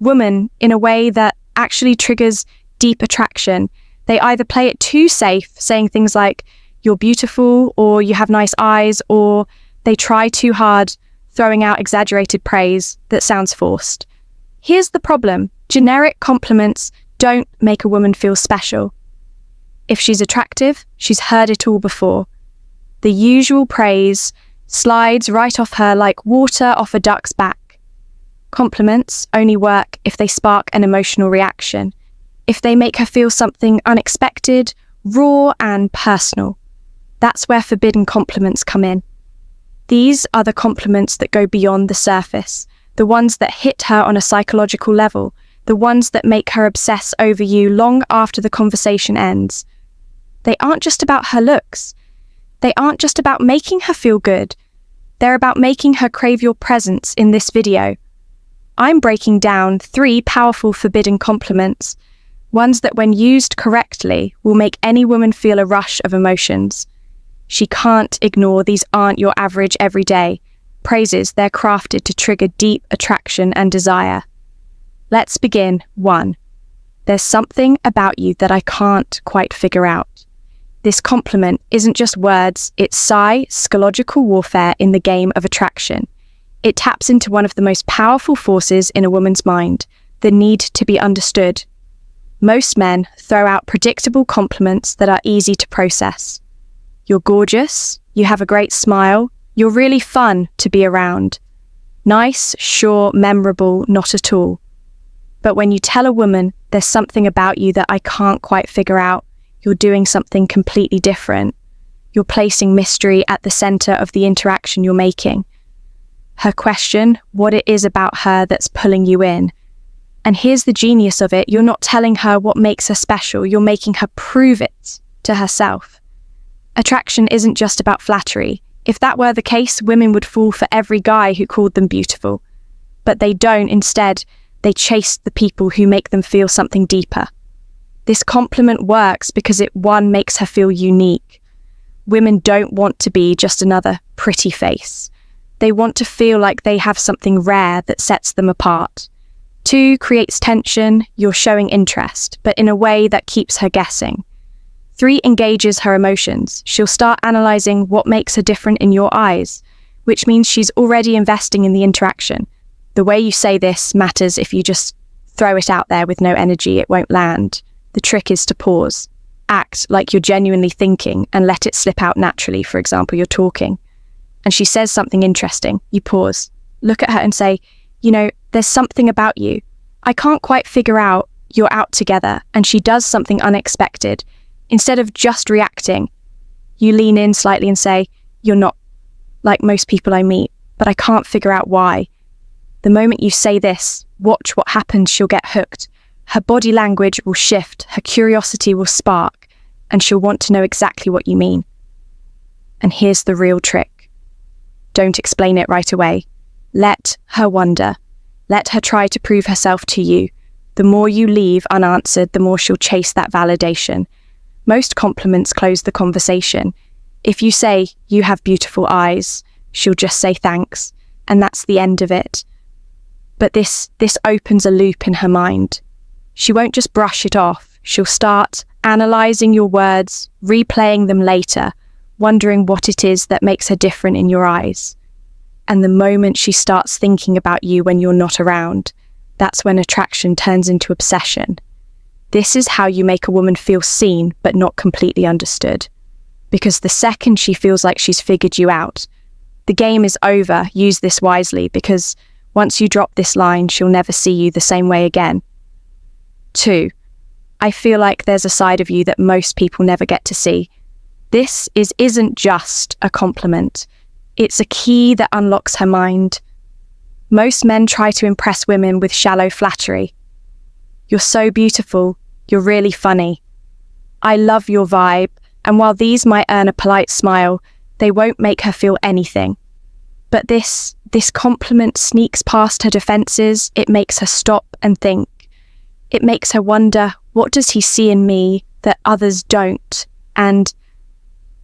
woman in a way that actually triggers deep attraction. They either play it too safe, saying things like, "You're beautiful," or "You have nice eyes," or they try too hard, throwing out exaggerated praise that sounds forced. Here's the problem. Generic compliments don't make a woman feel special. If she's attractive, she's heard it all before. The usual praise slides right off her like water off a duck's back. Compliments only work if they spark an emotional reaction, if they make her feel something unexpected, raw, and personal. That's where forbidden compliments come in. These are the compliments that go beyond the surface, the ones that hit her on a psychological level, the ones that make her obsess over you long after the conversation ends. They aren't just about her looks. They aren't just about making her feel good. They're about making her crave your presence in this video. I'm breaking down 3 powerful forbidden compliments, ones that when used correctly will make any woman feel a rush of emotions. She can't ignore these aren't your average everyday praises. They're crafted to trigger deep attraction and desire. Let's begin. 1. There's something about you that I can't quite figure out. This compliment isn't just words, it's psychological warfare in the game of attraction. It taps into one of the most powerful forces in a woman's mind, the need to be understood. Most men throw out predictable compliments that are easy to process. You're gorgeous, you have a great smile, you're really fun to be around. Nice, sure, memorable, not at all. But when you tell a woman there's something about you that I can't quite figure out, you're doing something completely different. You're placing mystery at the center of the interaction you're making. Her question, what it is about her that's pulling you in. And here's the genius of it. You're not telling her what makes her special. You're making her prove it to herself. Attraction isn't just about flattery. If that were the case, women would fall for every guy who called them beautiful. But they don't. Instead, they chase the people who make them feel something deeper. This compliment works because it, 1, makes her feel unique. Women don't want to be just another pretty face. They want to feel like they have something rare that sets them apart. 2, creates tension. You're showing interest, but in a way that keeps her guessing. 3, engages her emotions. She'll start analyzing what makes her different in your eyes, which means she's already investing in the interaction. The way you say this matters. If you just throw it out there with no energy, it won't land. The trick is to pause. Act like you're genuinely thinking and let it slip out naturally. For example, you're talking and she says something interesting. You pause, look at her and say, there's something about you. I can't quite figure out. You're out together. And she does something unexpected. Instead of just reacting, you lean in slightly and say, you're not like most people I meet, but I can't figure out why. The moment you say this, watch what happens. She'll get hooked. Her body language will shift, her curiosity will spark, and she'll want to know exactly what you mean. And here's the real trick. Don't explain it right away. Let her wonder. Let her try to prove herself to you. The more you leave unanswered, the more she'll chase that validation. Most compliments close the conversation. If you say, you have beautiful eyes, she'll just say thanks, and that's the end of it. But this opens a loop in her mind. She won't just brush it off. She'll start analyzing your words, replaying them later, wondering what it is that makes her different in your eyes. And the moment she starts thinking about you when you're not around, that's when attraction turns into obsession. This is how you make a woman feel seen, but not completely understood. Because the second she feels like she's figured you out, the game is over. Use this wisely, because once you drop this line, she'll never see you the same way again. 2, I feel like there's a side of you that most people never get to see. This isn't just a compliment. It's a key that unlocks her mind. Most men try to impress women with shallow flattery. You're so beautiful. You're really funny. I love your vibe. And while these might earn a polite smile, they won't make her feel anything. But this compliment sneaks past her defenses. It makes her stop and think. It makes her wonder, what does he see in me that others don't? And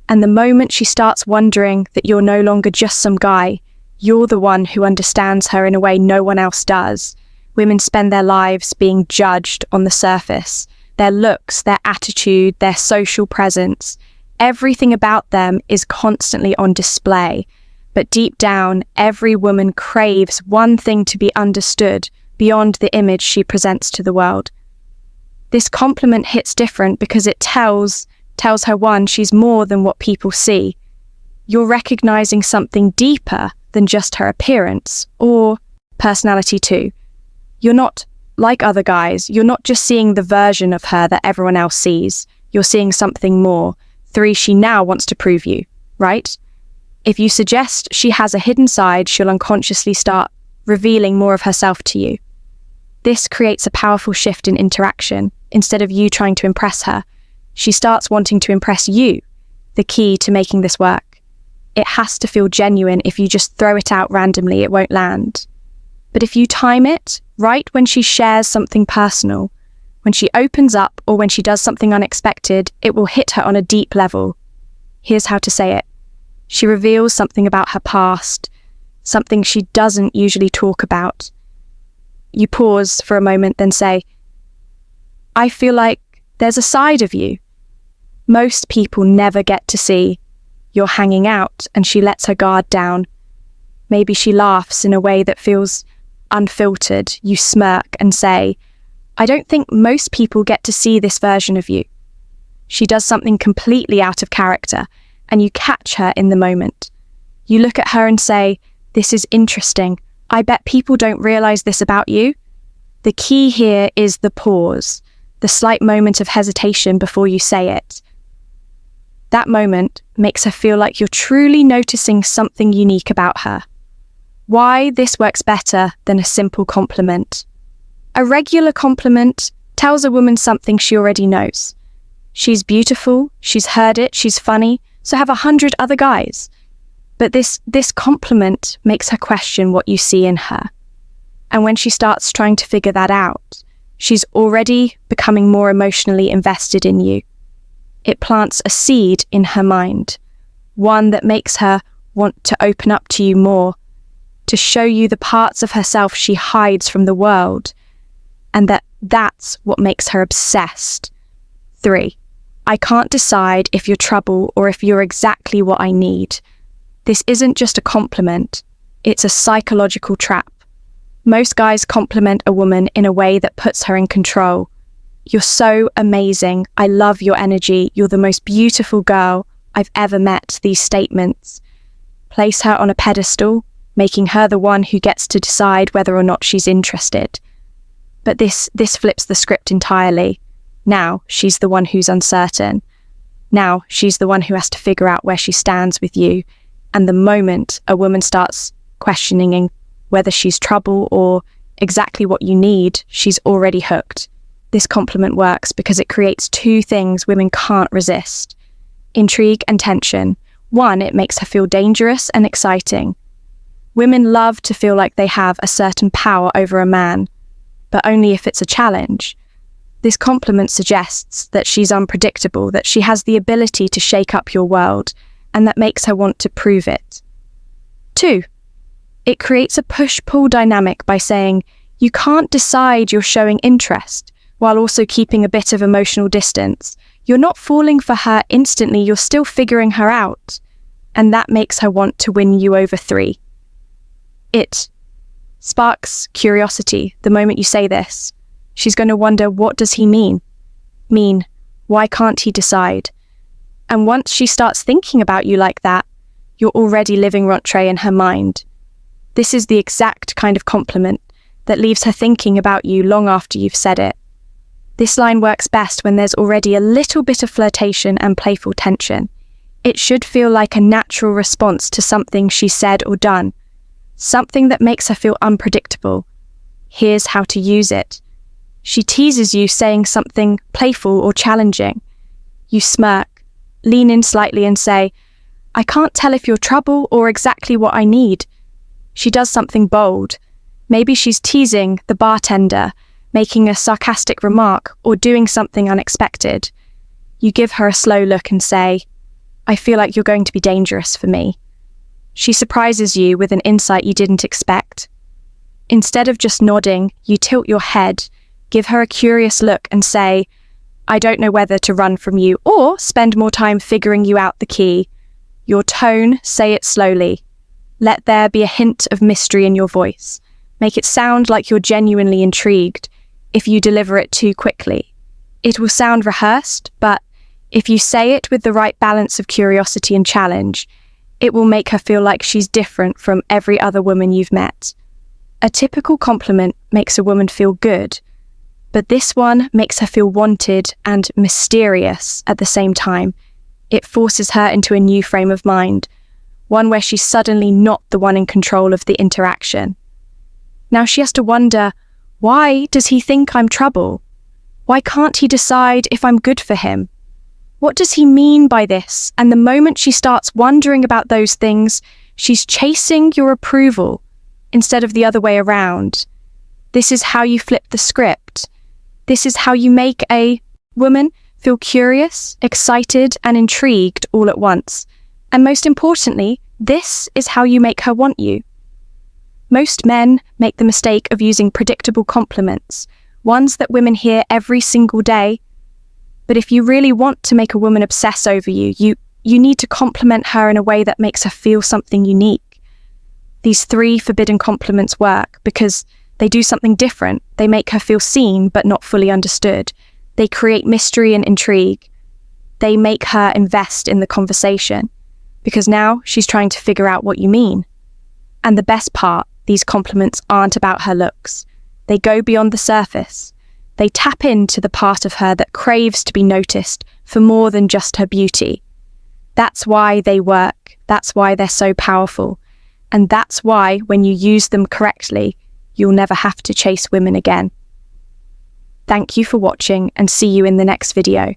the moment she starts wondering that you're no longer just some guy, you're the one who understands her in a way no one else does, women spend their lives being judged on the surface. Their looks, their attitude, their social presence, everything about them is constantly on display. But deep down, every woman craves one thing to be understood beyond the image she presents to the world. This compliment hits different because it tells her, one, she's more than what people see. You're recognizing something deeper than just her appearance or personality too. You're not like other guys. You're not just seeing the version of her that everyone else sees. You're seeing something more. 3, she now wants to prove you, right? If you suggest she has a hidden side, she'll unconsciously start revealing more of herself to you. This creates a powerful shift in interaction. Instead of you trying to impress her, she starts wanting to impress you. The key to making this work. It has to feel genuine. If you just throw it out randomly, it won't land. But if you time it, right when she shares something personal, when she opens up or when she does something unexpected, it will hit her on a deep level. Here's how to say it. She reveals something about her past, something she doesn't usually talk about. You pause for a moment, then say, I feel like there's a side of you most people never get to see. You're hanging out, and she lets her guard down. Maybe she laughs in a way that feels unfiltered. You smirk and say, I don't think most people get to see this version of you. She does something completely out of character, and you catch her in the moment. You look at her and say, this is interesting. I bet people don't realize this about you. The key here is the pause, the slight moment of hesitation before you say it. That moment makes her feel like you're truly noticing something unique about her. Why this works better than a simple compliment. A regular compliment tells a woman something she already knows. She's beautiful, she's heard it, she's funny, so have 100 other guys. But this compliment makes her question what you see in her. And when she starts trying to figure that out, she's already becoming more emotionally invested in you. It plants a seed in her mind, one that makes her want to open up to you more, to show you the parts of herself she hides from the world, and that's what makes her obsessed. 3, I can't decide if you're trouble or if you're exactly what I need. This isn't just a compliment, it's a psychological trap. Most guys compliment a woman in a way that puts her in control. You're so amazing. I love your energy. You're the most beautiful girl I've ever met. These statements place her on a pedestal, making her the one who gets to decide whether or not she's interested. But this flips the script entirely. Now she's the one who's uncertain. Now she's the one who has to figure out where she stands with you. And the moment a woman starts questioning whether she's trouble or exactly what you need, she's already hooked. This compliment works because it creates 2 things women can't resist: intrigue and tension. 1, it makes her feel dangerous and exciting. Women love to feel like they have a certain power over a man, but only if it's a challenge. This compliment suggests that she's unpredictable, that she has the ability to shake up your world, and that makes her want to prove it. 2, it creates a push-pull dynamic by saying, you can't decide you're showing interest, while also keeping a bit of emotional distance. You're not falling for her instantly, you're still figuring her out. And that makes her want to win you over. 3, it sparks curiosity. The moment you say this, she's going to wonder, what does he mean? Why can't he decide? And once she starts thinking about you like that, you're already living rentrée in her mind. This is the exact kind of compliment that leaves her thinking about you long after you've said it. This line works best when there's already a little bit of flirtation and playful tension. It should feel like a natural response to something she said or done, something that makes her feel unpredictable. Here's how to use it. She teases you saying something playful or challenging. You smirk, lean in slightly and say, I can't tell if you're trouble or exactly what I need. She does something bold. Maybe she's teasing the bartender, making a sarcastic remark, or doing something unexpected. You give her a slow look and say, I feel like you're going to be dangerous for me. She surprises you with an insight you didn't expect. Instead of just nodding, you tilt your head, give her a curious look and say, "I don't know whether to run from you or spend more time figuring you out the key." Your tone, say it slowly. Let there be a hint of mystery in your voice. Make it sound like you're genuinely intrigued. If you deliver it too quickly, it will sound rehearsed, but if you say it with the right balance of curiosity and challenge, it will make her feel like she's different from every other woman you've met. A typical compliment makes a woman feel good, but this one makes her feel wanted and mysterious at the same time. It forces her into a new frame of mind, one where she's suddenly not the one in control of the interaction. Now she has to wonder, why does he think I'm trouble? Why can't he decide if I'm good for him? What does he mean by this? And the moment she starts wondering about those things, she's chasing your approval instead of the other way around. This is how you flip the script. This is how you make a woman feel curious, excited, and intrigued all at once. And most importantly, this is how you make her want you. Most men make the mistake of using predictable compliments, ones that women hear every single day. But if you really want to make a woman obsess over you, you need to compliment her in a way that makes her feel something unique. These 3 forbidden compliments work because they do something different. They make her feel seen but not fully understood. They create mystery and intrigue. They make her invest in the conversation because now she's trying to figure out what you mean. And the best part, these compliments aren't about her looks. They go beyond the surface. They tap into the part of her that craves to be noticed for more than just her beauty. That's why they work. That's why they're so powerful. And that's why, when you use them correctly, you'll never have to chase women again. Thank you for watching and see you in the next video.